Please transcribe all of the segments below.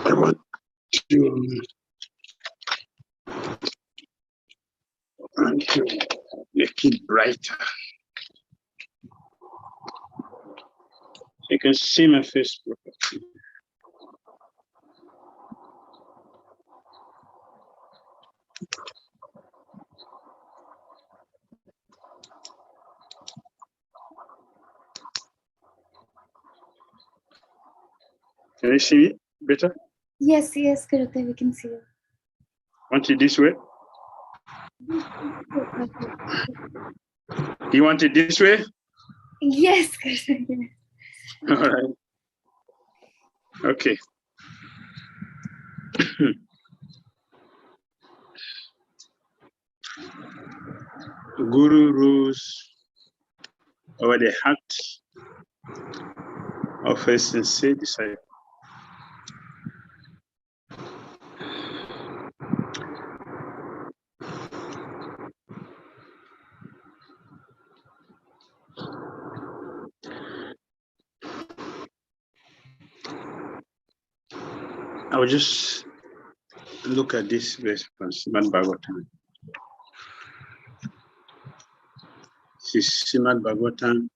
I want to make it brighter. You can see my face perfectly. Can you see it better? Yes, Gurudev, we can see you. Want it this way? You want it this way? Yes, Gurudev. All right. Okay. Guru rules over the heart of a sincere disciple. I will just look at this verse from Srimad Bhagavatam. This is Srimad Bhagavatam,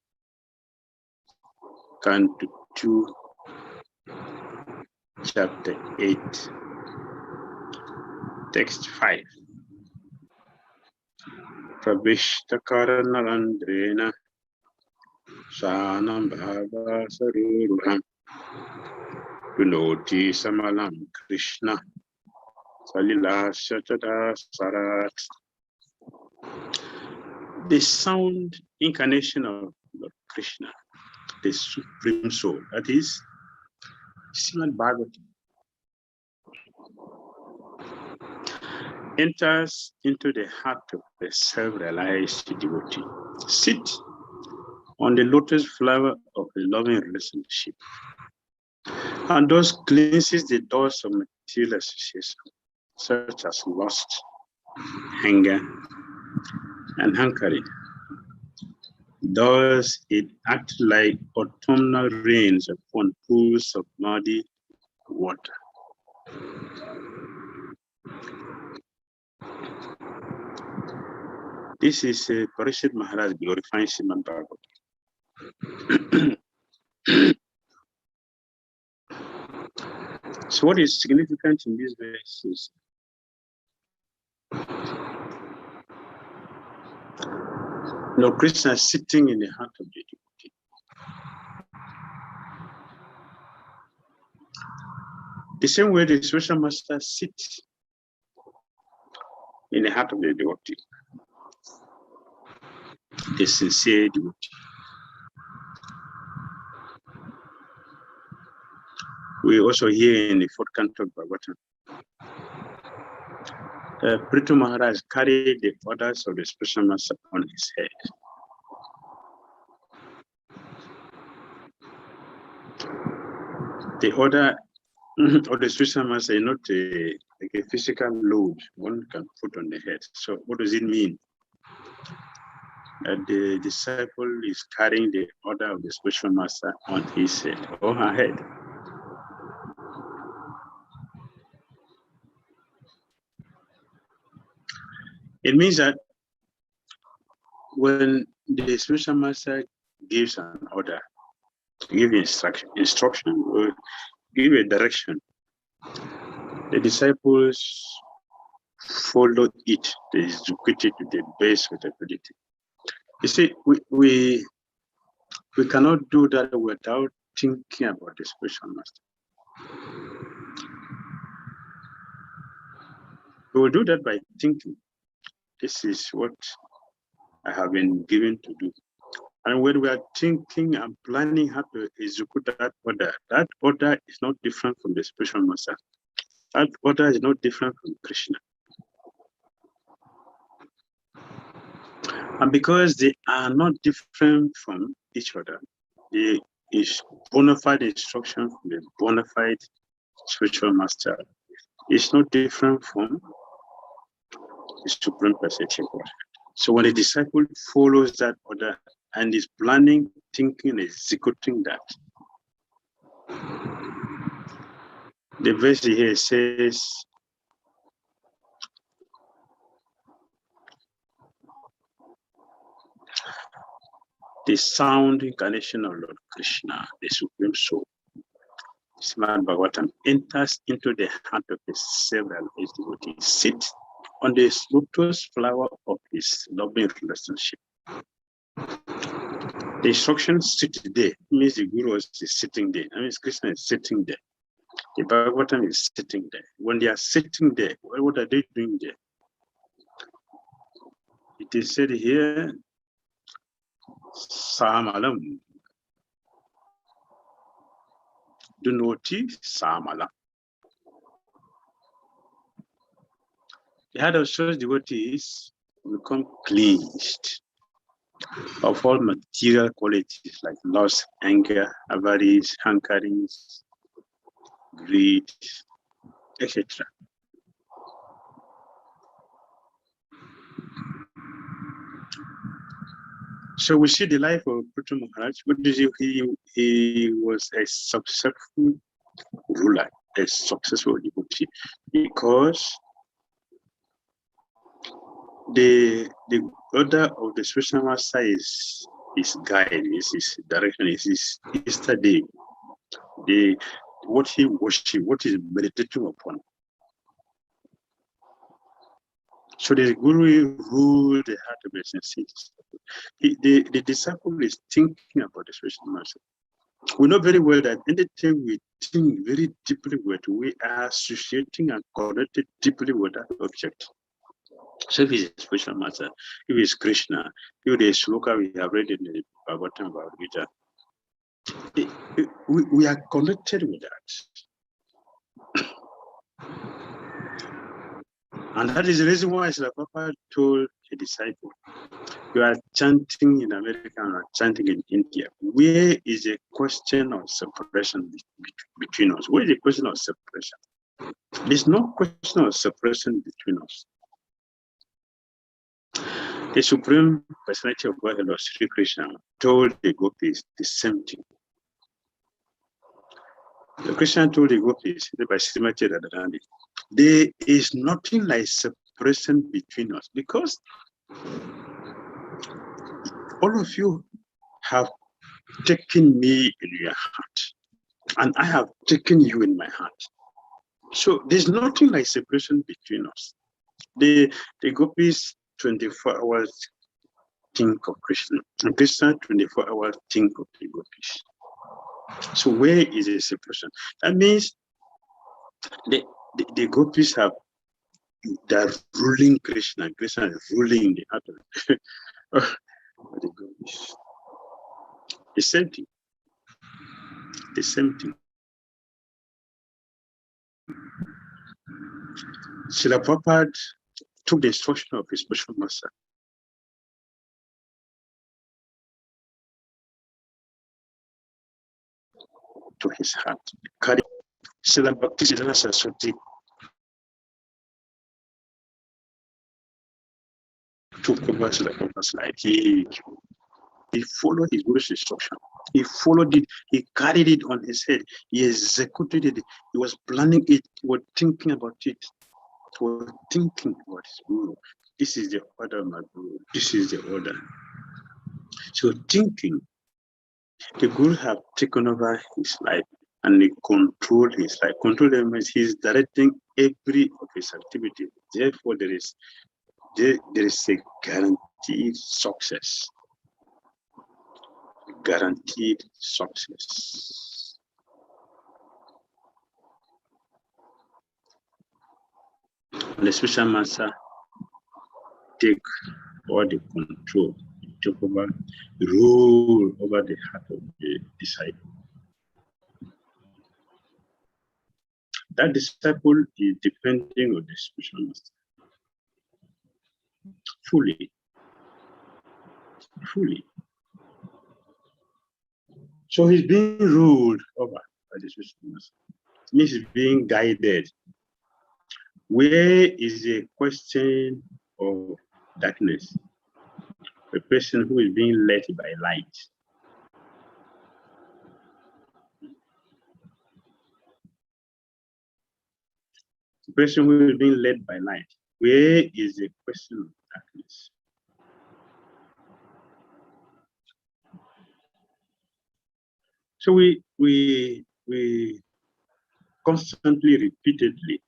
Canto 2, Chapter 8, Text 5. Prabhishtakaranalandrena Shanam Bhava Saruruham Dunoti Samalam Krishna Salila Shatada Sarat. The sound incarnation of Lord Krishna, the Supreme Soul, that is Srimad Bhagavatam, enters into the heart of the self-realized devotee. Sit on the lotus flower of a loving relationship, and thus cleanses the doors of material association, such as lust, anger, and hankering. Thus it acts like autumnal rains upon pools of muddy water. This is Parishit Maharaj glorifying Srimad Bhagavatam. So what is significant in this verse is Lord Krishna is sitting in the heart of the devotee. The same way the spiritual master sits in the heart of the devotee, the sincere devotee. We also hear in the fourth canto of Bhagavatam, Prithu Maharaj carried the orders of the spiritual master on his head. The order of the spiritual master is not like a physical load one can put on the head. So what does it mean? That the disciple is carrying the order of the spiritual master on his head or her head. It means that when the spiritual master gives an order, give instruction, or give a direction, the disciples follow it, they execute it to the best of their ability. You see, we cannot do that without thinking about the spiritual master. We will do that by thinking, this is what I have been given to do. And when we are thinking and planning how to execute that order is not different from the spiritual master. That order is not different from Krishna. And because they are not different from each other, there is bona fide instruction from the bona fide spiritual master. It's not different from the Supreme Personality of God. So when a disciple follows that order and is planning thinking and executing that. The verse here says, the sound incarnation of Lord Krishna, the Supreme Soul, Srimad Bhagavatam, enters into the heart of his several devotees, sit on the lotus flower of his loving relationship. The instruction sit there means the Guru is sitting there. I mean, Krishna is sitting there. The Bhagavatam is sitting there. When they are sitting there, what are they doing there? It is said here, Samalam. Dunoti Samalam. The heart of such devotees become cleansed of all material qualities like lust, anger, avarice, hankerings, greed, etc. So we see the life of Prithu Maharaj. What is he was a successful ruler, a successful devotee, because the order of the spiritual master is his guide, is his direction, is his study, what he worship, what is meditating upon. So the Guru ruled the heart of the senses. The disciple is thinking about the spiritual master. We know very well that anytime we think very deeply with, we are associating and connected deeply with that object. So if it's spiritual master, if it's Krishna, if it is sloka we have read in the Bhagavatam about Gita, we are connected with that. And that is the reason why Srila Prabhupada told a disciple, you are chanting in America and are chanting in India. Where is a question of separation between us? Where is the question of separation? There's no question of separation between us. The Supreme Personality of God, Lord Sri Krishna, told the gopis the same thing. The Krishna told the gopis by Srimati Radharani, there is nothing like separation between us, because all of you have taken me in your heart, and I have taken you in my heart. So there's nothing like separation between us. The gopis 24 hours think of Krishna, and Krishna 24 hours think of the gopis. So where is the separation? That means the gopis have they're ruling Krishna. Krishna is ruling the heart of the gopis. The same thing. The same thing. Srila Prabhupada took the instruction of his spiritual master to his heart. Srila Bhakti Dhira Saraswati took over Srila Prabhupada's life. He followed his Guru's instruction. He followed it. He carried it on his head. He executed it. He was planning it. He was thinking about it. He was thinking about his Guru. This is the order of my Guru. This is the order. So thinking, the Guru have taken over his life and he controlled his life. Control means he's directing every of his activity. Therefore, there is a guaranteed success. Guaranteed success. And the spiritual master take all the control, took over, rule over the heart of the disciple. That disciple is depending on the spiritual master fully. So he's being ruled over by the spiritual master. Means he's being guided. Where is the question of darkness? A person who is being led by light. A person who is being led by light. Where is the question of darkness? So we constantly, repeatedly,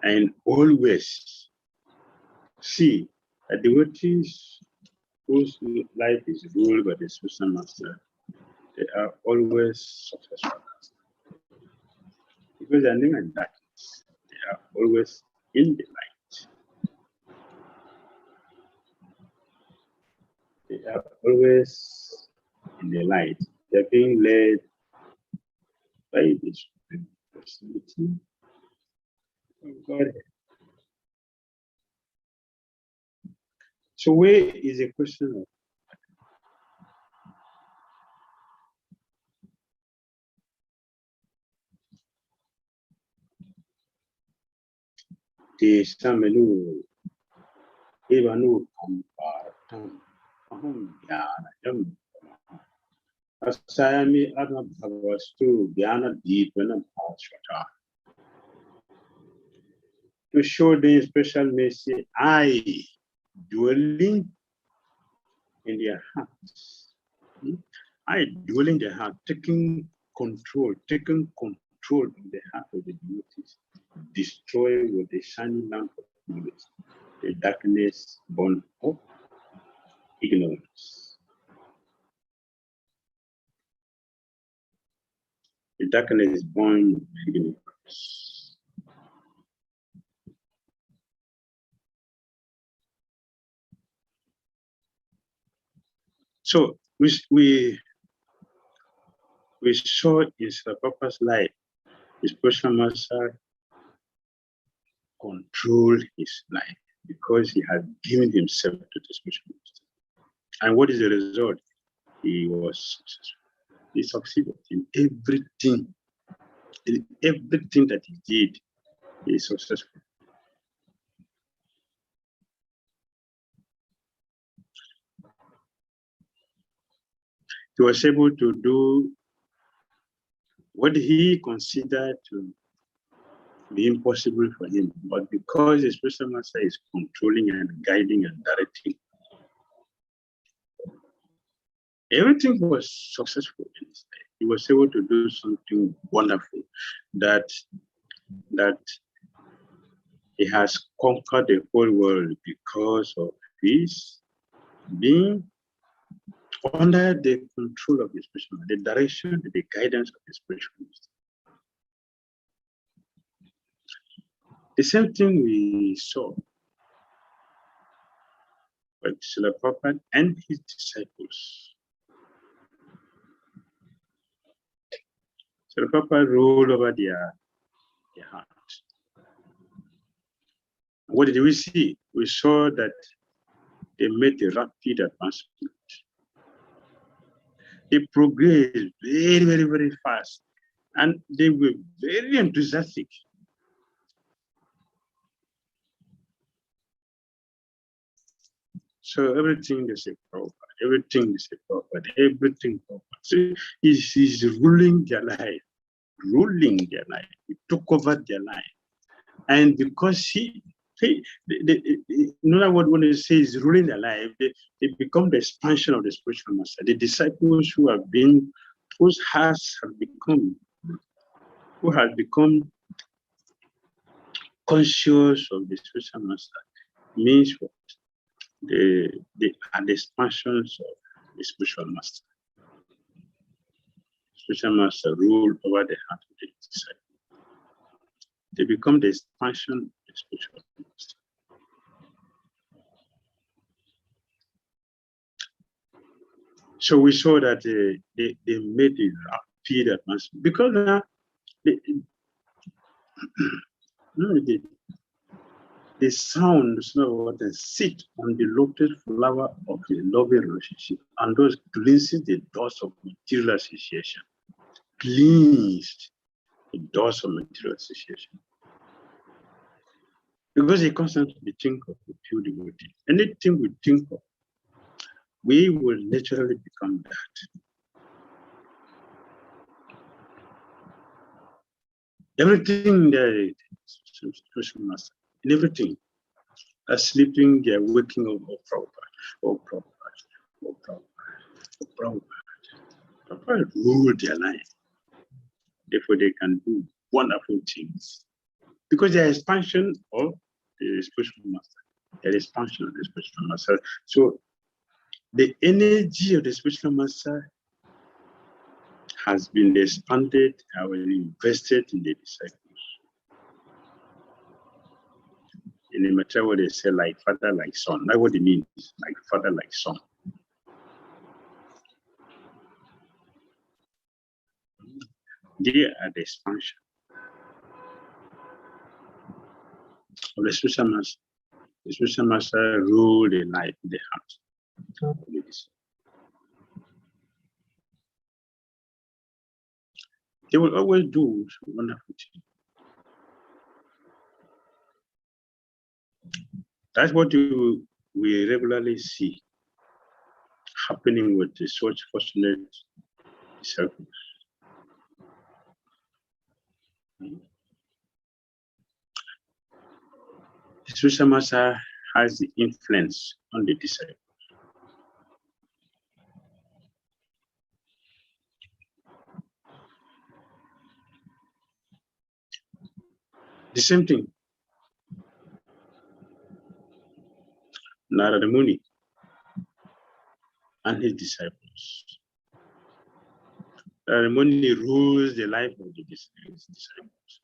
and always see that devotees whose life is ruled by the spiritual master, they are always successful because they are never in darkness. They are always in the light. They are always in the light. They are being led by the Supreme Personality of Godhead. So where is a question of 𝐶𝐸𝐬𝐢 𝐸𝐬𝐢 Kampartam Aham Jnanayam Asayami Atma Bhavastu Jnana Deepana Bhasvata. To show the special mercy, I dwelling in their hearts. I dwelling in their heart, taking control of the heart of the devotees, destroy with the shining lamp of knowledge the darkness born of ignorance. The darkness born of ignorance. So we saw in Srila Prabhupada's life, his spiritual master controlled his life because he had given himself to the spiritual master. And what is the result? He was successful. He succeeded in everything. In everything that he did, he is successful. He was able to do what he considered to be impossible for him, but because the spiritual master is controlling and guiding and directing, everything was successful in his life. He was able to do something wonderful that he has conquered the whole world because of his being under the control of the spiritual master, the direction, the guidance of the spiritual master. The same thing we saw with Srila Prabhupada and his disciples. Srila Prabhupada ruled over their heart. What did we see? We saw that they made a rapid advancement. They progressed very, very, very fast. And they were very enthusiastic. So everything they say Prabhupada, everything they say Prabhupada, everything Prabhupada. So he's ruling their life, He took over their life. And because in other words, when they say he's ruling their life, they become the expansion of the spiritual master. The disciples whose hearts have become, conscious of the spiritual master, means what? They are the expansions of the spiritual master. Spiritual master rule over the heart of the disciple. They become the expansion of the spiritual master. So we saw that they made a rapid advancement because now the sound of the sit on the lotus flower of the loving relationship, and those cleanses the doors of material association. Cleansed the doors of material association. Because they constantly think of the pure devotee. Anything we think of, we will naturally become that. Everything that spiritual master. In everything. Sleeping, they are waking up, Prabhupada rule their life. Therefore, they can do wonderful things. Because they are expansion of the spiritual master. They are expansion of the spiritual master. So, the energy of the spiritual master has been expanded and invested in the disciples. In the matter what they say, like father, like son. That's what it means, like father, like son. They are the expansion of the spiritual master. The spiritual master rule the life in the heart. They will always do wonderful things. That's what we regularly see happening with the such fortunate disciples. The spiritual master has the influence on the disciples. The same thing. Narada Muni and his disciples. Narada Muni rules the life of the disciples.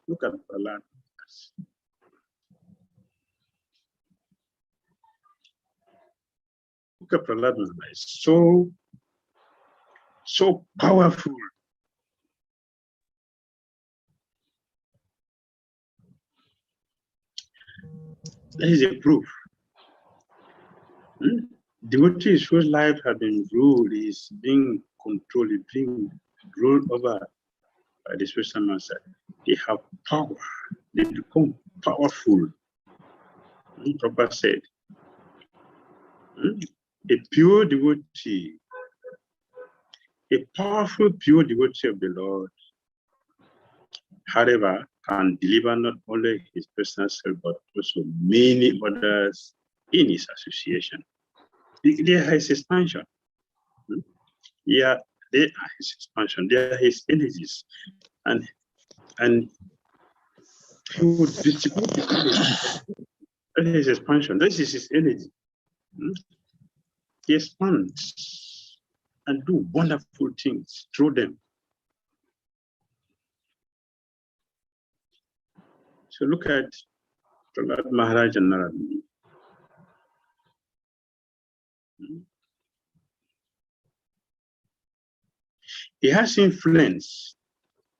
Look at Prahlad. Look at Prahlad Maharaj. So powerful. That is a proof. Devotees whose life have been ruled is being controlled, being ruled over by the spiritual master. They have power. They become powerful. Prabhupada said, a pure devotee, a powerful pure devotee of the Lord, however, can deliver not only his personal self, but also many others in his association. There is expansion. Yeah, there are his expansion, there are his energies. And he would distribute the energy. That is his expansion, this is his energy. He expands and do wonderful things through them. So look at Prahlad Maharaj and Narada Muni. He has influence.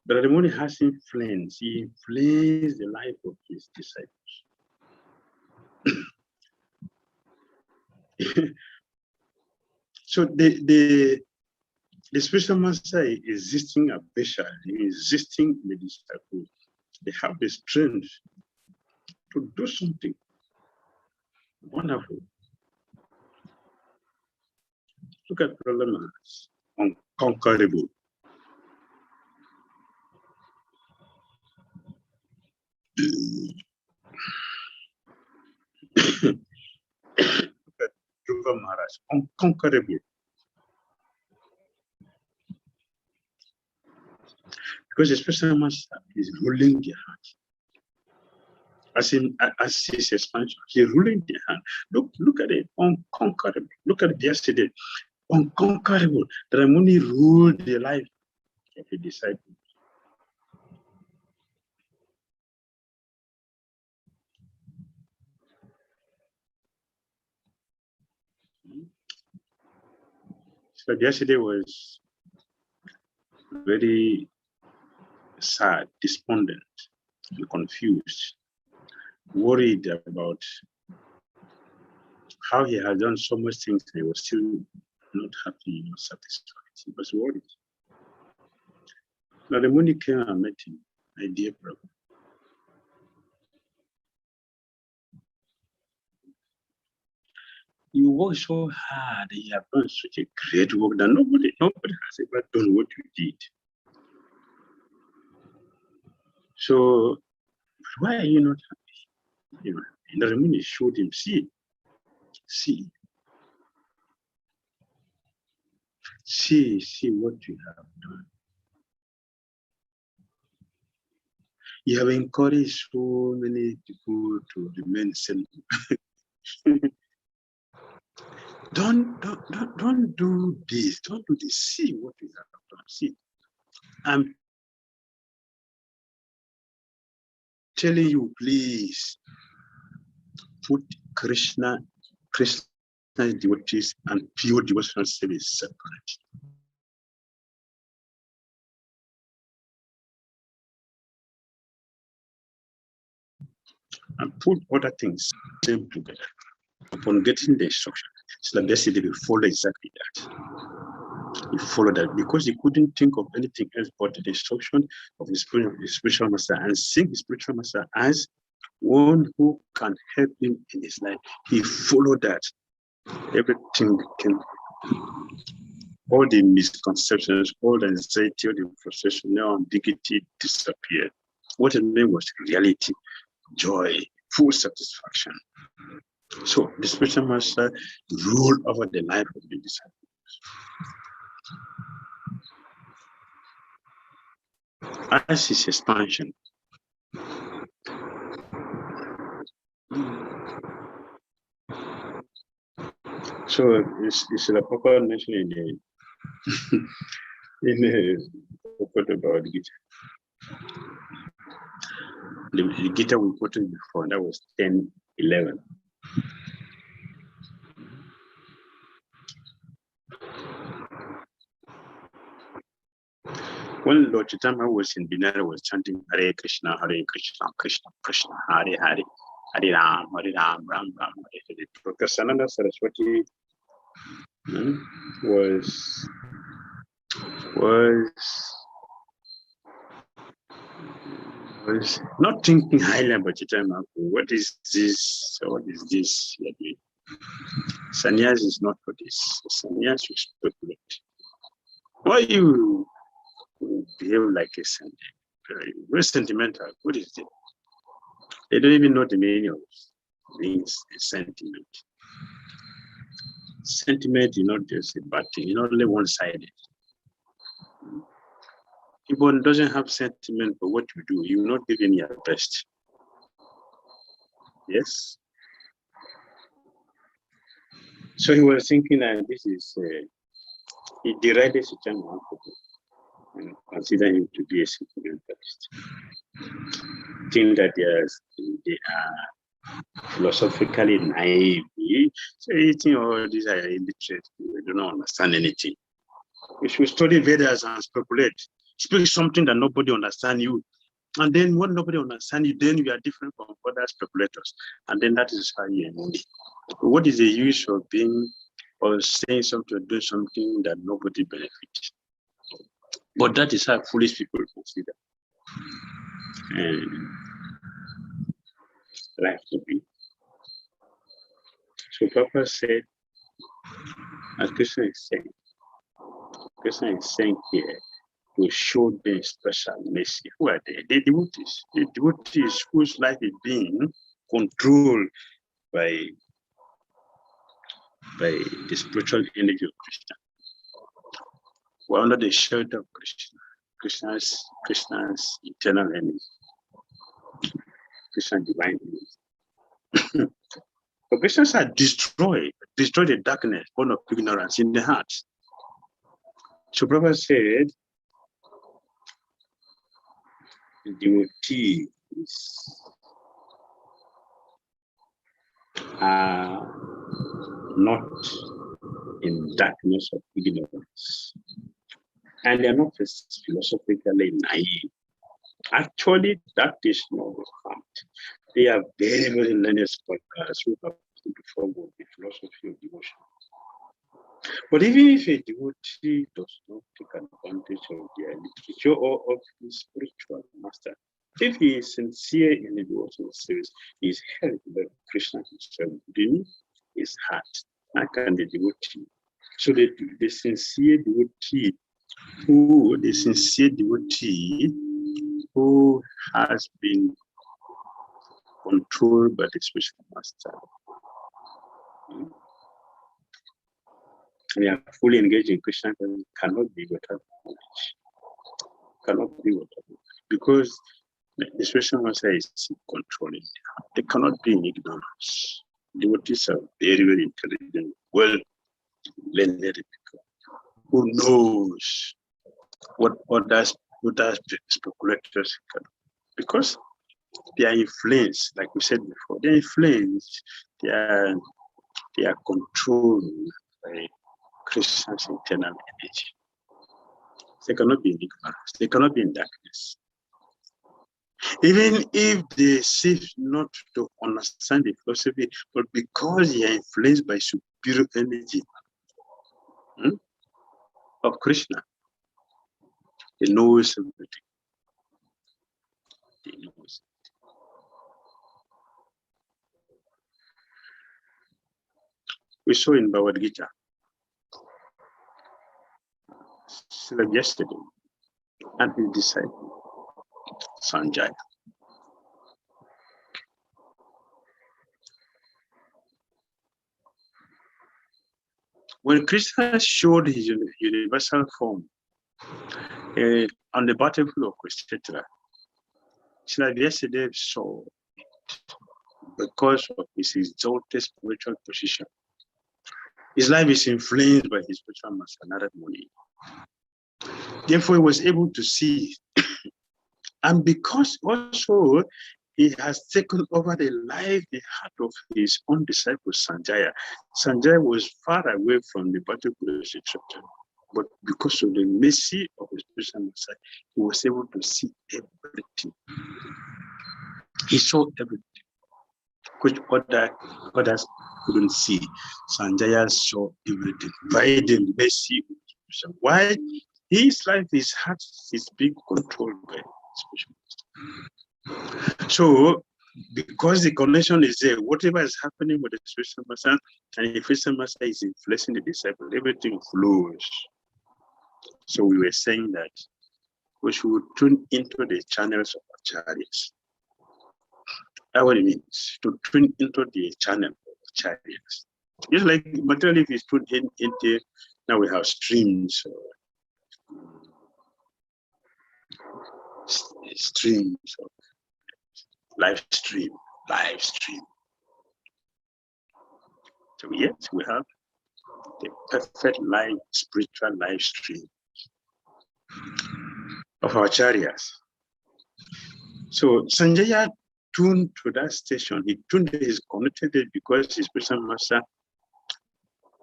Narada Muni has influence. He influenced the life of his disciples. So the spiritual master is existing at Besha, existing in the disciples. They have the strength to do something wonderful. Look at Prahlad Maharaj, unconquerable. Look at Dhruva Maharaj, unconquerable. Because the spiritual master is ruling the heart. As his expansion, he's ruling the heart. Look at it, unconquerable. Look at it yesterday, unconquerable. Dhira Muni ruled the life of the disciples. So yesterday was very sad, despondent, and confused, worried about how he had done so much things and he was still not happy, not satisfied. He was worried. Now the Muni came and met him, my dear brother. You work so hard, you have done such a great work that nobody has ever done what you did. So Why are you not happy? You know, and the Ramuni showed him, see, what you have done. You have encouraged so many people to remain celibate. Don't do this. Don't do this. See what you have done. See, I'm telling you, please put Krishna's devotees and pure devotional service separate. And put other things together. Upon getting the instruction, so that yesterday we follow exactly that. He followed that because he couldn't think of anything else but the instruction of his spiritual master, and seeing his spiritual master as one who can help him in his life. He followed that. Everything became, all the misconceptions, all the anxiety, all the frustration, now ambiguity disappeared. What it meant was reality, joy, full satisfaction. So the spiritual master ruled over the life of the disciples. As his expansion, so it's a proper mention in the book about the Gita. The Gita we quoted before, that was 10:11. When Lord Chaitanya was in Binara, was chanting Hare Krishna, Krishna Krishna, Hare Hare, Hare Ram, Ram Ram, Hare Hare. Professor Sananda Saraswati was not thinking highly about Chaitanya. What is this? What is this? Sannyas is not for this. Sannyas will speculate. Why you behave like a sentiment? Very sentimental. What is it? They don't even know the meaning of means sentiment. Sentiment is not just a bad thing. It's not only one-sided. If one doesn't have sentiment for what you do, you will not give in your best. Yes. So he was thinking that this is he derided Chaitanya and consider him to be a sentimentalist. Think that they are philosophically naive. So you think, oh, these are illiterate, they do not understand anything. You should study Vedas and speculate. Speak something that nobody understands you. And then when nobody understands you, then you are different from other speculators. And then that is how you are moving. What is the use of being or saying something or doing something that nobody benefits? But that is how foolish people consider life to be. So Papa said, as Krishna is saying here, to show them special mercy. Who are they? The devotees whose life is being controlled by the spiritual energy of Krishna. We're under the shelter of Krishna's eternal energy, Krishna's divine energy. But Krishna had destroyed the darkness, born of ignorance in the heart. So Prabhupada said, the devotees are not in darkness of ignorance, and they are not philosophically naive. Actually, that is not the fact. They are very, very learned scholars who have before God the philosophy of devotion. But even if a devotee does not take advantage of their literature or of his spiritual master, if he is sincere in the devotional service, he is held by Krishna himself within his heart. How can the devotee? So the sincere devotee who has been controlled by the spiritual master. We are fully engaged in Krishna cannot be without knowledge. Cannot be without knowledge. Because the spiritual master is controlling. They cannot be in ignorance. Devotees are very, very intelligent, well-learned people who knows what others speculators can. Because they are influenced, like we said before, they are influenced, they are controlled by Krishna's internal energy. They cannot be in ignorance, they cannot be in darkness. Even if they seem not to understand the philosophy, but because they are influenced by superior energy of Krishna, they know everything. They know everything. We saw in Bhagavad Gita yesterday, and his disciple Sanjaya. When Krishna showed his universal form on the battlefield of Kurukshetra, Srila Vyasadeva saw it because of his exalted spiritual position. His life is influenced by his spiritual master, Narada Muni. Therefore, he was able to see. And because also he has taken over the life, the heart of his own disciple, Sanjaya. Sanjaya was far away from the battlefield, but because of the mercy of his spiritual master, he was able to see everything. He saw everything, which others couldn't see. Sanjaya saw everything by the mercy of his spiritual. Why? His life, his heart is being controlled by spiritual master. So, because the connection is there, whatever is happening with the spiritual master, and the spiritual master is influencing the disciple, everything flows. So we were saying that we should tune into the channels of acharyas. That's what it means, to tune into the channel of acharyas. Just like materially, if you tune into, now we have streams, of live stream. So yes, we have the perfect live spiritual live stream of our acharyas. So Sanjaya tuned to that station. He tuned his connected because his spiritual master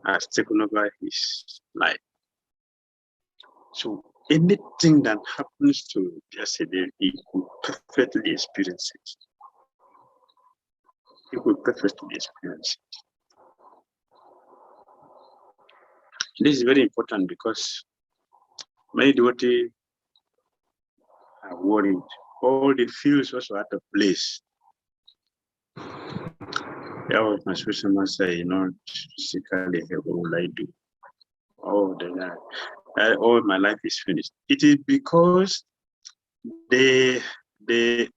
has taken over his life. So anything that happens to Vyasadeva, he could perfectly experience it. He could perfectly experience it. This is very important because many devotees are worried. All the fields also out of place. Yeah, my spiritual master, physically, what will I do? All my life is finished. It is because they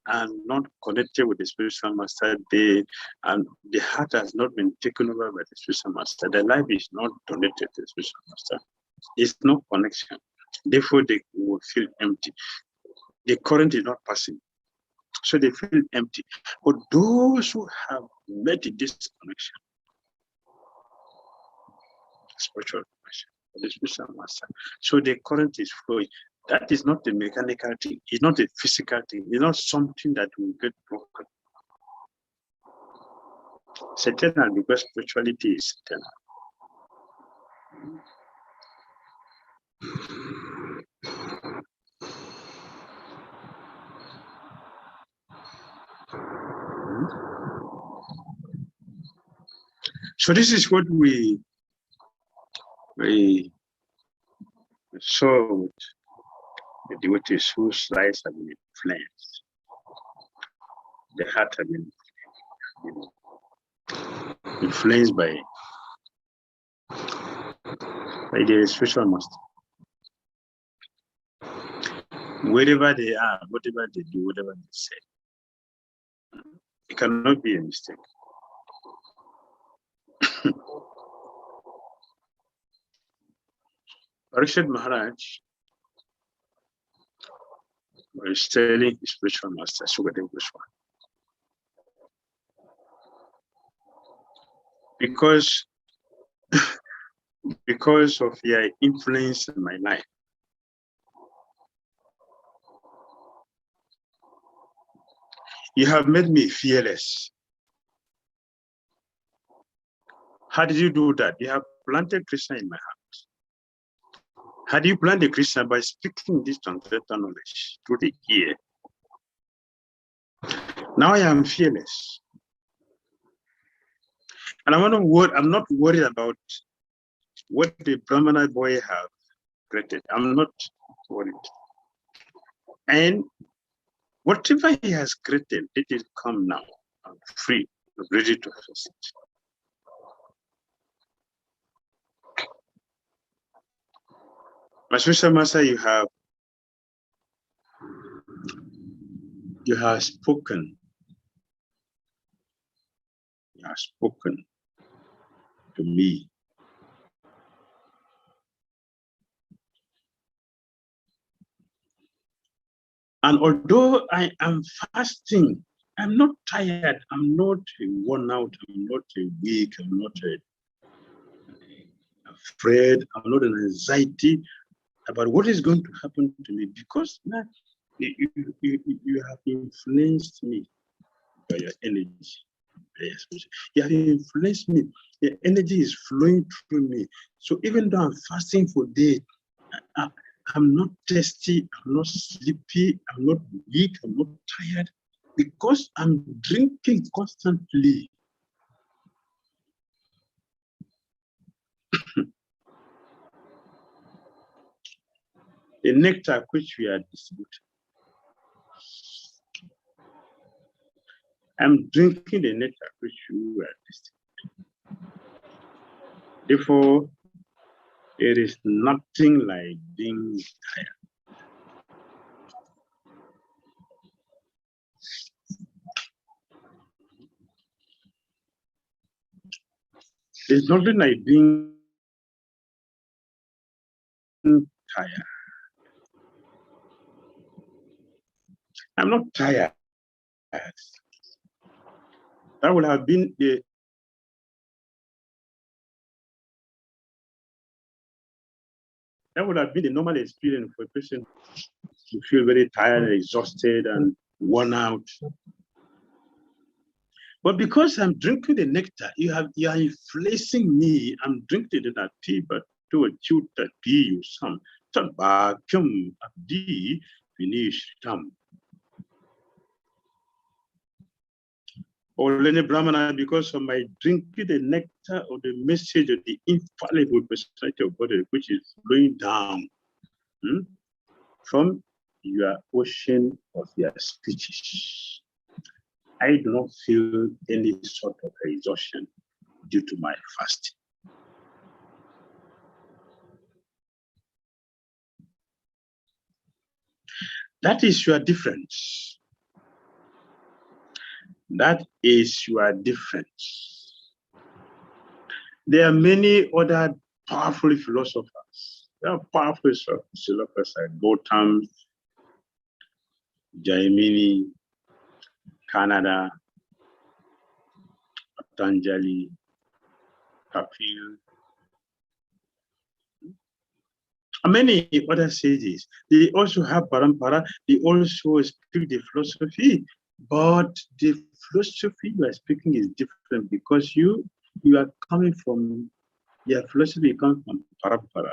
are not connected with the spiritual master. The heart has not been taken over by the spiritual master. The life is not donated to the spiritual master. There's no connection. Therefore, they will feel empty. The current is not passing, so they feel empty. But those who have made this connection, spiritual connection, with the spiritual master, so the current is flowing. That is not a mechanical thing. It's not a physical thing. It's not something that will get broken. It's eternal because spirituality is eternal. So this is what we saw with the devotees whose lives have been influenced. The heart has been influenced by the spiritual master. Wherever they are, whatever they do, whatever they say, It cannot be a mistake. Parikshit Maharaj was telling his spiritual master, 𝐶𝐤𝐬𝐬 Goswami, because of your influence in my life, you have made me fearless. How did you do that? You have planted Krishna in my heart. How do you plant the Krishna? By speaking this transcendental knowledge through the ear. Now I am fearless. And I'm not worried about what the Brahmana boy have created. I'm not worried. And whatever he has created, let it come now. I'm free, I'm ready to face it. My spiritual master, you have spoken. You have spoken to me. And although I am fasting, I'm not tired, I'm not worn out, I'm not weak, I'm not afraid, I'm not in anxiety about what is going to happen to me, because now you have influenced me by your energy. You have influenced me. Your energy is flowing through me. So even though I'm fasting for days, I'm not thirsty, I'm not sleepy, I'm not weak, I'm not tired, because I'm drinking constantly. The nectar which we are distributing. I'm drinking the nectar which you are distributing. Therefore, it is nothing like being tired. It's nothing like being tired. I'm not tired. That would have been the normal experience for a person to feel very tired, exhausted, and worn out. But because I'm drinking the nectar, you are influencing me. I'm drinking the tea, but to a 𝐂𝐡𝐚𝐤𝐬 𝐶𝐷𝐴𝐵𝐴 abdi finish tam. Or any Brahmana, because of my drinking the nectar of the message of the infallible personality of God, which is flowing down from your ocean of your speeches, I do not feel any sort of exhaustion due to my fasting. That is your difference. That is your difference. There are many other powerful philosophers. There are powerful philosophers like Gautam, Jaimini, Canada, Patanjali, Kapil, and many other sages. They also have parampara. They also speak the philosophy, but the philosophy you are speaking is different, because you are coming from, your philosophy comes from parampara,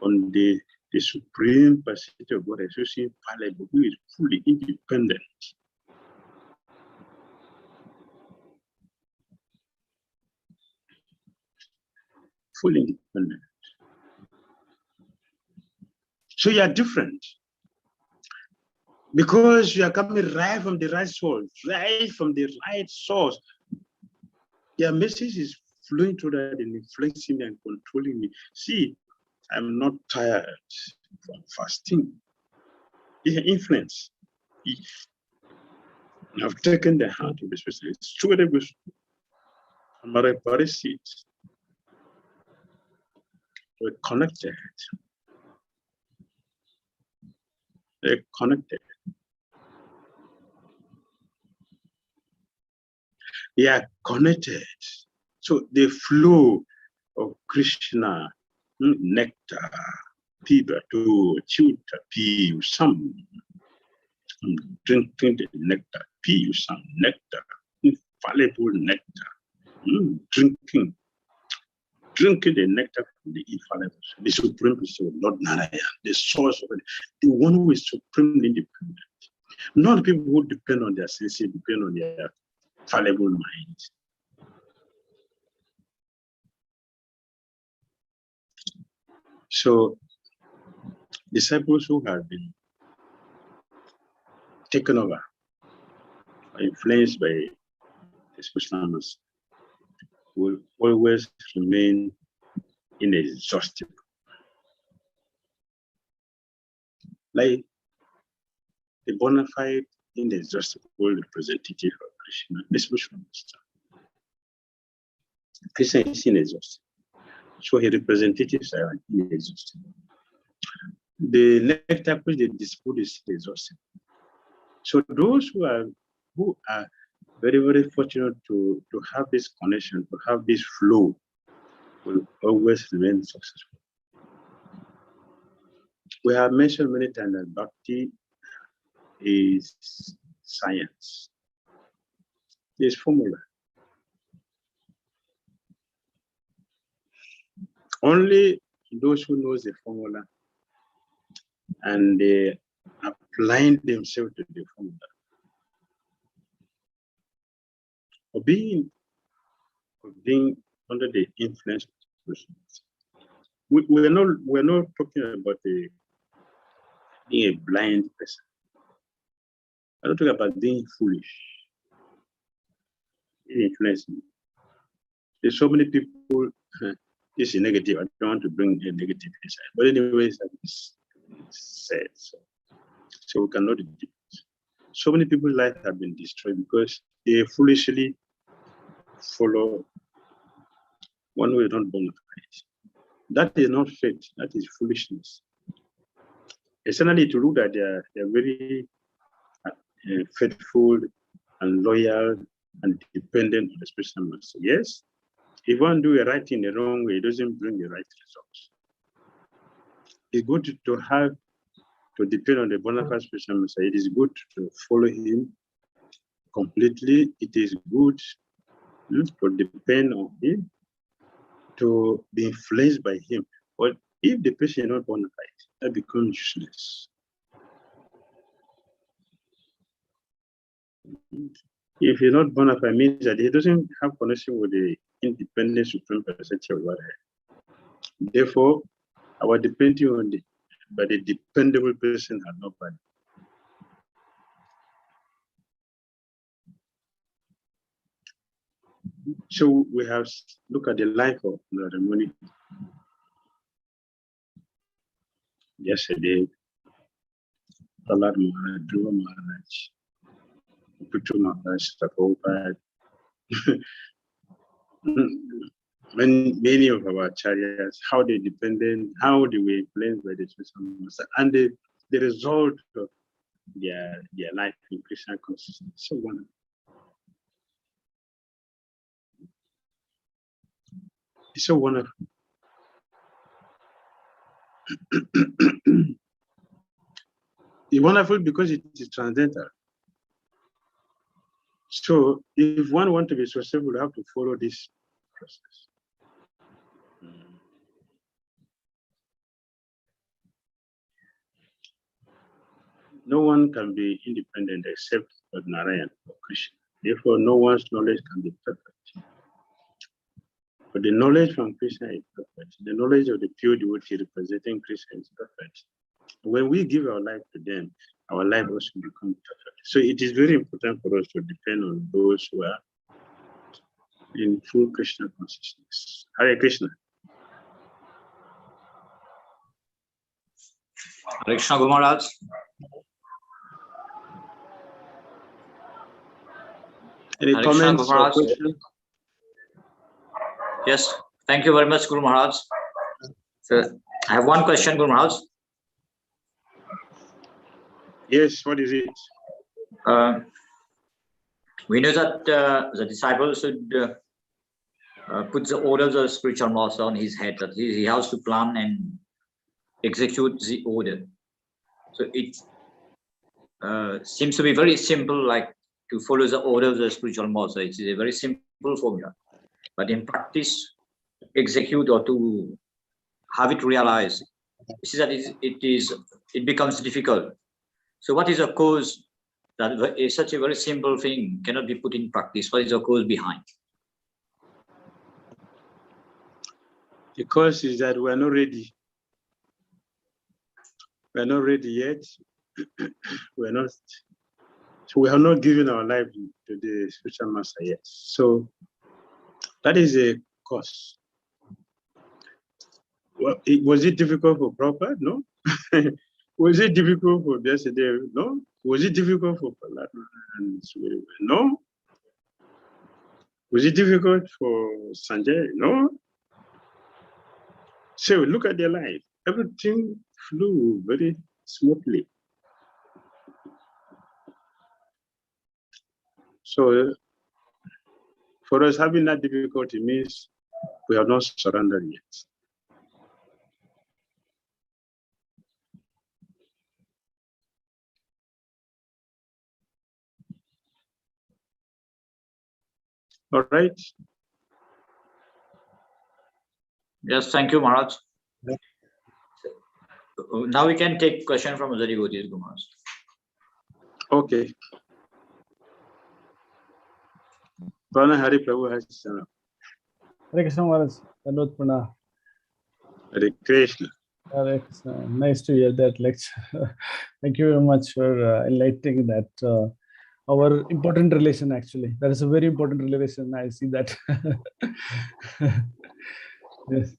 on the supreme personality of God, associated infallible, who is fully independent. Fully independent. So you are different, because you are coming right from the right source, right from the right source. Your message is flowing through that and influencing me and controlling me. See, I'm not tired from fasting. It's an influence. have taken the heart of the specialist. We're connected. They're connected. They are connected. So the flow of Krishna, nectar, piba to chuta pi some, drinking the nectar, pi some nectar, infallible nectar, drinking the nectar from the infallible, the supreme person, Lord Narayan, the source of it, the one who is supremely independent. Not the people who depend on their senses, depend on their fallible minds. So, disciples who have been taken over, influenced by the spiritual master, will always remain inexhaustible. Like the bona fide, inexhaustible representative of Krishna, the spiritual master. Krishna is inexhaustible. So his representatives are inexhaustible. The nectar which they dispute is inexhaustible. So those who are very, very fortunate to have this connection, to have this flow, will always remain successful. We have mentioned many times that Bhakti is science. It's formula. Only those who know the formula and they applying themselves to the formula, or being under the influence of persons. We're not talking about being a blind person. I'm not talking about being foolish. Influencing. There's so many people. This is negative. I don't want to bring a negative inside. But anyways, it's said so we cannot do it. So many people's lives have been destroyed because they foolishly follow one who is not bona fide. That is not faith, that is foolishness. Essentially, to look that they are very faithful and loyal and dependent on the spiritual master. Yes, if one do a right thing the wrong way, it doesn't bring the right results. It's good to depend on the bona fide spiritual master. It is good to follow him completely. It is good to depend on him, to be influenced by him. But if the person is not bona fide, that becomes useless. If he's not bona fide, means that he doesn't have connection with the independent supreme personality of Godhead. Therefore, our depending on the dependable person has no value. So we have look at the life of Narada Muni. Yesterday, Prahlad Maharaj, Dhruva Maharaj, Putu Maharaj, Prabhupada, many of our acharyas, how they dependent, how they were influenced by the spiritual master, and the result of their life in Krishna consciousness. So wonderful. It's so wonderful. It's wonderful because it is transcendental. So if one wants to be successful, you have to follow this process. No one can be independent except for Narayan or Krishna. Therefore, no one's knowledge can be perfect. But the knowledge from Krishna is perfect. The knowledge of the pure devotee representing Krishna is perfect. When we give our life to them, our life also becomes perfect. So it is very important for us to depend on those who are in full Krishna consciousness. Hare Krishna. Hare Krishna, Guru Maharaj. Any Hare Krishna, comments Guru or Maharaj. questions? Yes, thank you very much, Guru Maharaj. So I have one question, Guru Maharaj. Yes, what is it? We know that the disciple should put the orders of the spiritual master on his head, that he has to plan and execute the order. So it seems to be very simple, like to follow the orders of the spiritual master. It is a very simple formula. But in practice, execute or to have it realized, you see that it becomes difficult. So what is the cause that such a very simple thing cannot be put in practice? What is the cause behind? The cause is that we're not ready. We're not ready yet. We have not given our life to the spiritual master yet. So that is a cause. Well, was it difficult for Prabhupada? No. Was it difficult for yesterday? No. Was it difficult for Prahlad? No. Was it difficult for Sanjay? No. So look at their life. Everything flew very smoothly. So for us, having that difficulty means we have not surrendered yet. All right. Yes, thank you, Maharaj. Yeah. Now we can take question from the devotees, Guru Maharaj. Okay. Prana Hari Prabhu has Hare Krishna Maharaj. Dandavat Pranam. Hare Krishna. Hare Krishna. Nice to hear that lecture. Thank you very much for enlightening that. Our important relation, actually. That is a very important relation. I see that. Yes.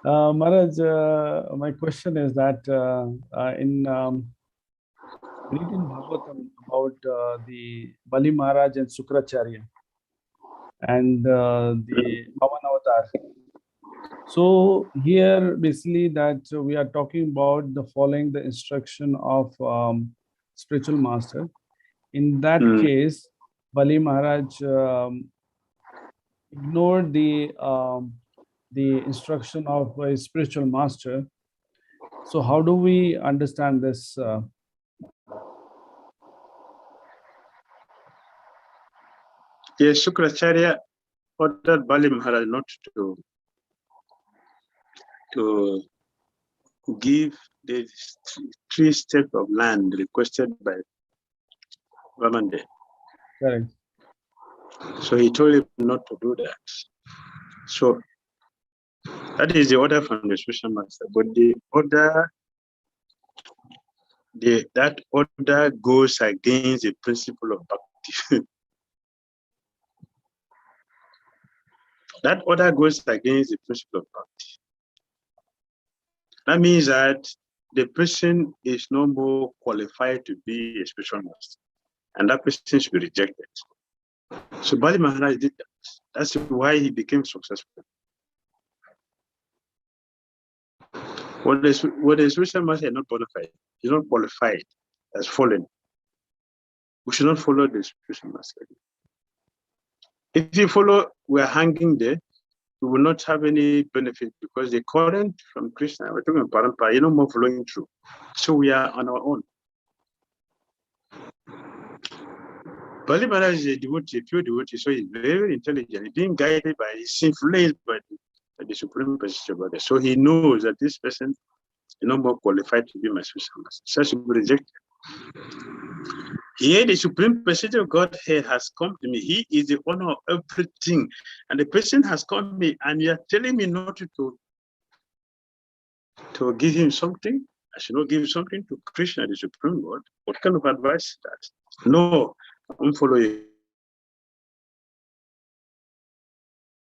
Maharaj, my question is that in read in Bhagavatam about the Bali Maharaj and Sukracharya and the Pavan Avatar. So here basically that we are talking about the following the instruction of spiritual master. In that case, Bali Maharaj ignored the instruction of a spiritual master. So how do we understand this? Yes, Sukracharya ordered Bali Maharaj not to give the 3 steps of land requested by Vamande. Correct. So he told him not to do that. So that is the order from the spiritual master. But the order, that order goes against the principle of bhakti. That order goes against the principle of bhakti. That means that the person is no more qualified to be a spiritual master, and that person should be rejected. So Bali Maharaj did that. That's why he became successful. What the spiritual master is not qualified. He's not qualified as fallen. We should not follow the spiritual master. If you follow, we're hanging there. We will not have any benefit because the current from Krishna, we're talking about Parampara, no more flowing through. So we are on our own. Bali Maharaj is a devotee, a pure devotee, so he's very, very intelligent. He's being guided by, he's influenced by the Supreme Personality of Godhead. So he knows that this person is no more qualified to be my spiritual master. So he will be rejected. Here, the Supreme Personality of Godhead has come to me. He is the owner of everything. And the person has come to me, and you are telling me not to give him something. I should not give something to Krishna, the Supreme Lord. What kind of advice is that? No, I won't follow you.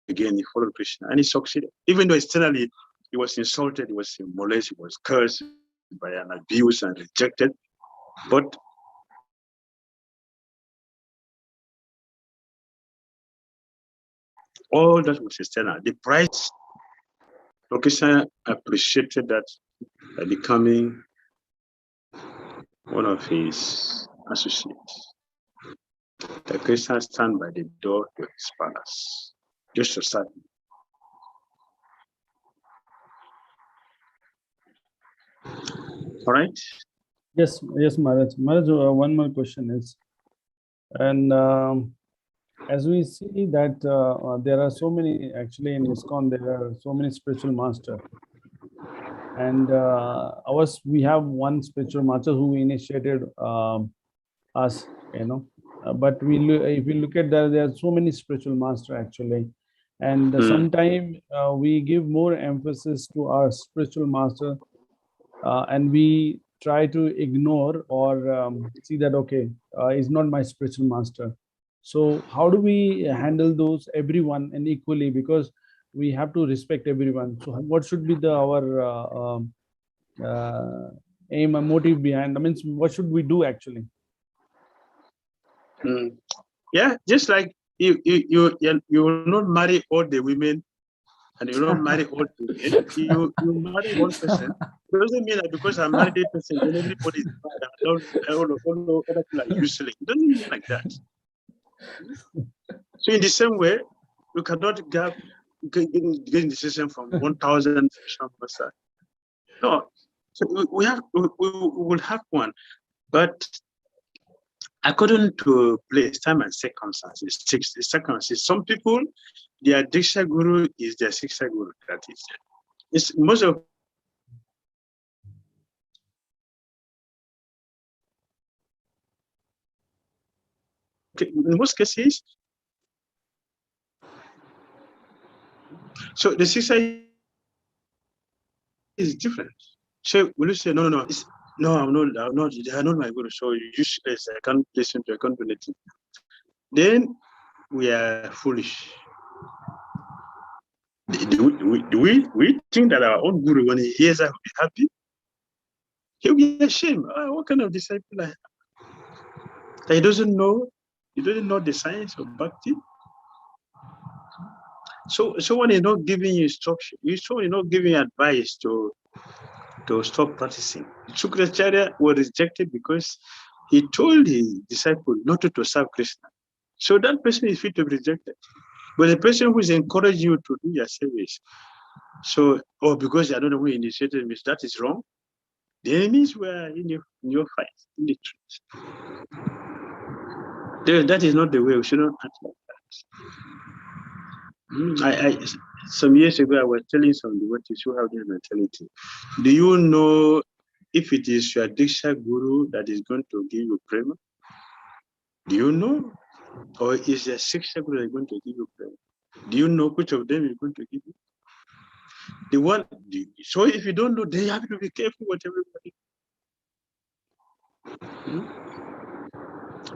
Again, he followed Krishna, and he succeeded. Even though externally he was insulted, he was molested, he was cursed by an abuse and rejected. But all that was external. The price, Krishna appreciated that by becoming one of his associates. The Krishna stand by the door to his palace, just to serve him. All right. Yes, Maharaj. Maharaj, one more question is, and as we see that there are so many, actually in ISKCON, there are so many spiritual masters. And we have one spiritual master who initiated us, but if we look at that, there are so many spiritual masters actually. And sometimes we give more emphasis to our spiritual master and we try to ignore or see that, okay, he's not my spiritual master. So how do we handle those, everyone, and equally, because we have to respect everyone. So what should be our aim and motive behind? I mean, what should we do actually? Yeah, just like you will not marry all the women, and you will not marry all the men. You marry one person. It doesn't mean that because I married a person, then everybody is bad. All other people are useless. It doesn't mean like that. So in the same way, you cannot get decision from 1,000 spiritual. No, so we will have one, but according to place, time, and circumstances. Some people, their Diksha Guru is their Siksha Guru. That is, it's most of. In most cases, so the Siksha is different. So will you say no? No, I'm not. They are not my Guru. So you I can't listen to. I can't do anything. Then we are foolish. Do we think that our own Guru, when he hears that, will be happy? He'll be ashamed. What kind of disciple I have? That he doesn't know the science of bhakti. So when he's not giving you instruction, he's not giving you advice to stop practicing. 𝐁𝐴𝐴 was rejected because he told his disciple not to serve Krishna. So that person is fit to be rejected. But the person who is encouraging you to do your service, so because you are not the one who initiated me, that is wrong. The enemies were in your fight, in the truth. That is not the way. We should not act like that. Some years ago, I was telling some devotees who have this mentality. Do you know if it is your Diksha Guru that is going to give you prema? Do you know? Or is your Siksha Guru that is going to give you prema? Do you know which of them is going to give you? So if you don't know, they have to be careful with everybody.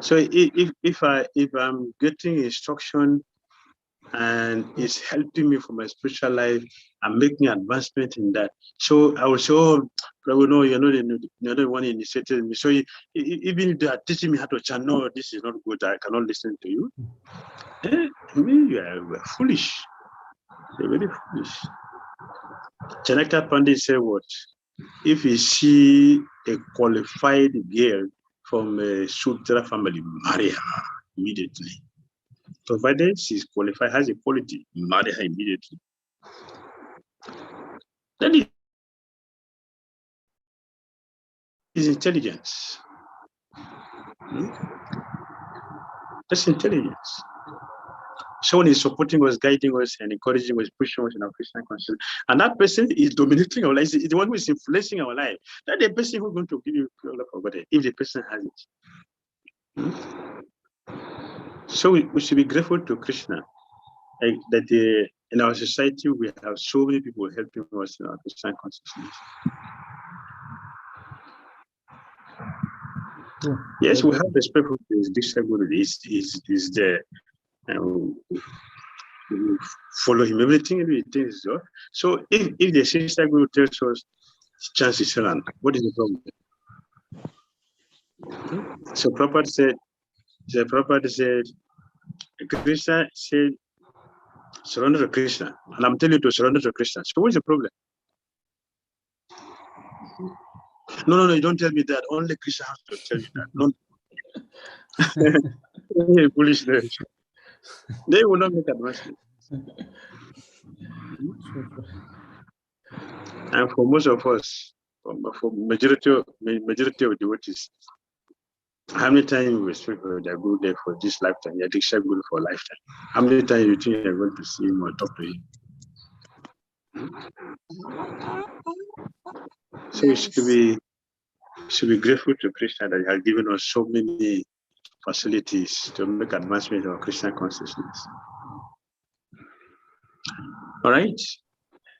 So if I'm getting instruction and it's helping me for my spiritual life and making advancement in that, so I will say, no, you're not the one who initiated me. So even if they are teaching me how to chant, no, this is not good, I cannot listen to you. You are foolish. You're very foolish. Janaka Pandit said what? If you see a qualified girl from a Sudra family, marry her immediately. Provided she's qualified, has a quality, marry her immediately. That is intelligence. That's intelligence. Someone is supporting us, guiding us, and encouraging us, pushing us in our Christian conscience. And that person is dominating our lives. It's the one who is influencing our life. That's the person who's going to give you a lot of God if the person has it. So we should be grateful to Krishna that in our society we have so many people helping us in our Christian consciousness. Yes, we have respect for this Diksha Guru. Is there. We follow him, everything is so. So if the Siksha Guru tells us chant is wrong, what is the problem? So Prabhupada said, Krishna said, Surrender to Krishna. And I'm telling you to surrender to Krishna. So what's the problem? No, you don't tell me that. Only Krishna has to tell you that. No. Foolishness. They will not make advancement. And for most of us, for majority of devotees, how many times we speak for they're good there for this lifetime? You're good for a lifetime. How many times you think you're going to see him or talk to him? So we should be grateful to Krishna that he has given us so many facilities to make advancement of Krishna consciousness. All right.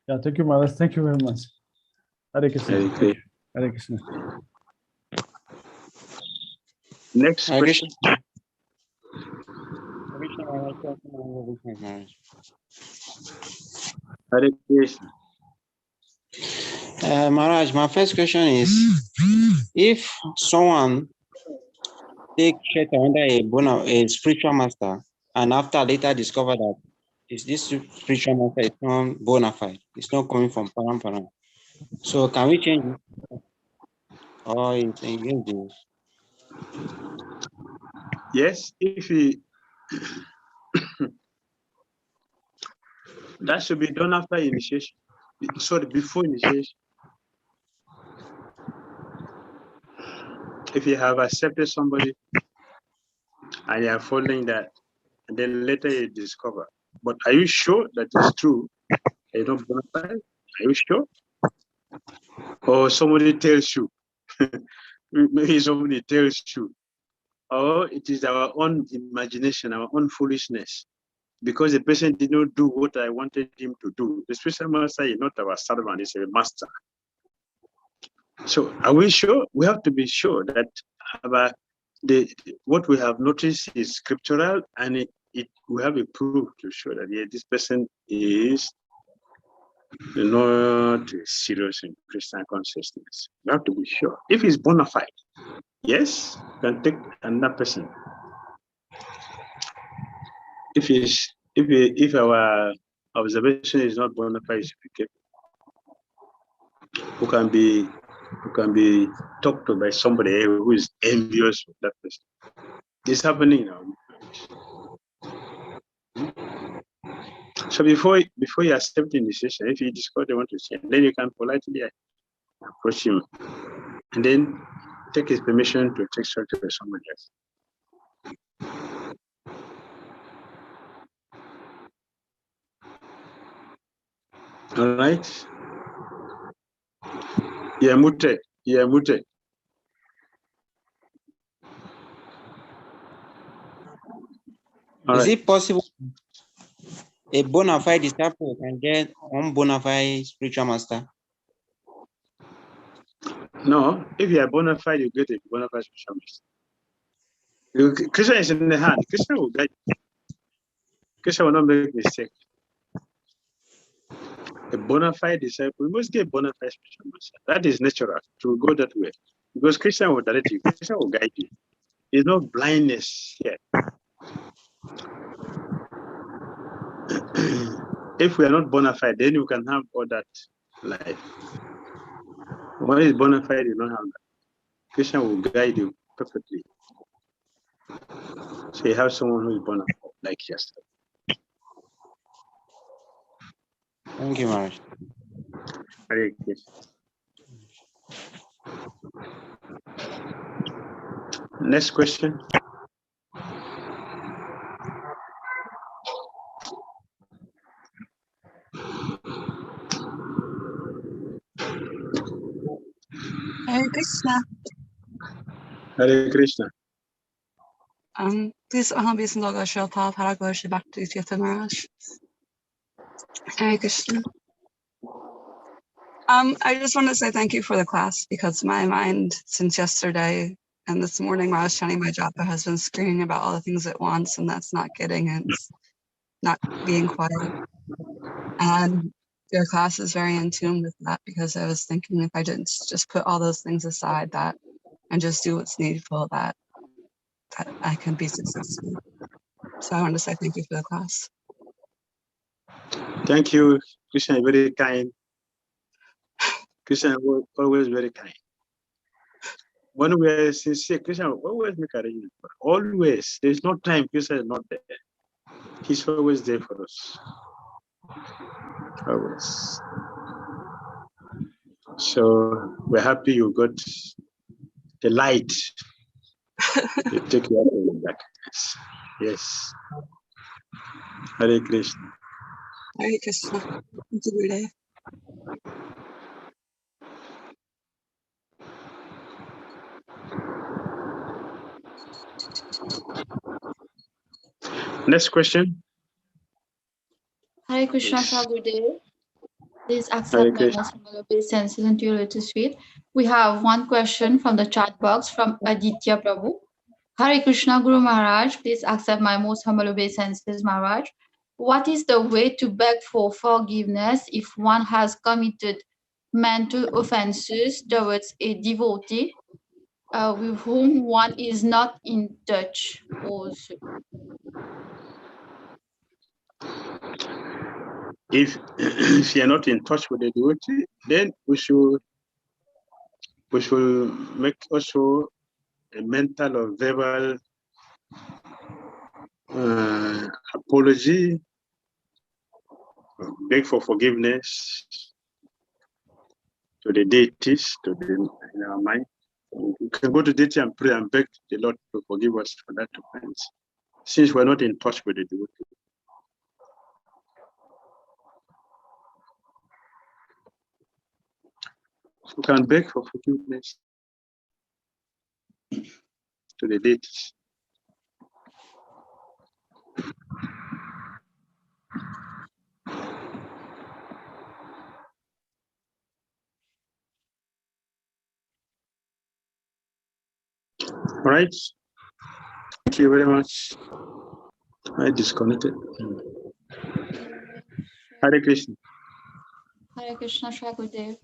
Yeah, thank you, Maharaj. Thank you very much. Hare Krishna. Okay. Hare Krishna. Next question. Hare Krishna. Maharaj, my first question is, if someone take shelter under a spiritual master, and after later discover that this spiritual master is not bona fide, it's not coming from Parampara, so can we change it? Or it's against this? Yes, if he that should be done after initiation. Sorry, before initiation. If you have accepted somebody and you are following that, and then later you discover. But are you sure that it's true? Are you not bona fide? Are you sure? Or somebody tells you? Maybe somebody tells you. Or it is our own imagination, our own foolishness. Because the person did not do what I wanted him to do. The spiritual master is not our servant, he's a master. So are we sure? We have to be sure that what we have noticed is scriptural, and we have a proof to show that this person is not serious in Christian consciousness. We have to be sure. If he's bona fide, yes, you can take another person. If our observation is not bona fide, we should be careful. Who can be talked to by somebody who is envious of that person. It's happening now. So before you accept initiation, if you discover they want to see, then you can politely approach him and then take his permission to take shelter with somebody else. All right. Yeah, mute. Is it possible a bona fide disciple can get one bona fide spiritual master? No, if you are bona fide, you get a bona fide spiritual master. Krishna is in the hand. Krishna will guide you. Krishna will not make mistake. A bona fide disciple, you must get a bona fide spiritual master. That is natural to go that way. Because Krishna will direct you, Krishna will guide you. There's no blindness here. If we are not bona fide, then you can have all that life. When it's bona fide, you don't have that. Krishna will guide you perfectly. So you have someone who is bona fide, like yourself. Thank you, Maharaj. Hare Krishna. Next question. Hare Krishna. Hare Krishna. Please Aham Logo Shilpa Paragosh Bhakti Dhira Maharaj. Hare Krishna. I just want to say thank you for the class, because my mind since yesterday and this morning while I was chanting my japa has been screaming about all the things it wants, and that's not getting it. It's not being quiet. And your class is very in tune with that, because I was thinking if I didn't just put all those things aside and just do what's needful, that I can be successful. So I want to say thank you for the class. Thank you. Krishna is very kind. Krishna is always very kind. When we are sincere, Krishna always make arrangements. Always. There's no time Krishna is not there. He's always there for us. Always. So we're happy you got the light. You take you out of the darkness. Yes. Hare Krishna. Hare Krishna. Thank you, Gurudev. Next question. Hare Krishna, Yes. Gurudev. Please Hare accept my Krishna. most humble obeisances into your lotus feet. We have one question from the chat box from Aditya Prabhu. Hare Krishna, Guru Maharaj. Please accept my most humble obeisances, Maharaj. What is the way to beg for forgiveness if one has committed mental offenses towards a devotee with whom one is not in touch also? If you're not in touch with the devotee, then we should make also a mental or verbal apology, beg for forgiveness to the deities, in our mind. We can go to deity and pray and beg the Lord to forgive us for that offense, since we're not in touch with the devotee. We can beg for forgiveness to the deities. All right. Thank you very much. I disconnected. Hare Krishna. Hare Krishna, Gurudev.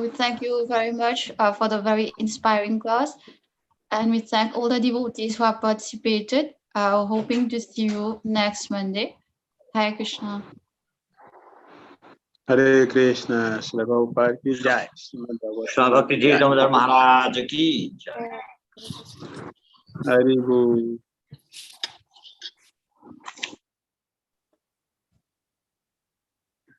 We thank you very much for the very inspiring class, and we thank all the devotees who have participated. Hoping to see you next Monday. Hare Krishna. Hare Krishna. Srila Prabhupada ki jai. Swami Bhakti Dhira Damodara Maharaj ki jai. Hare Guru.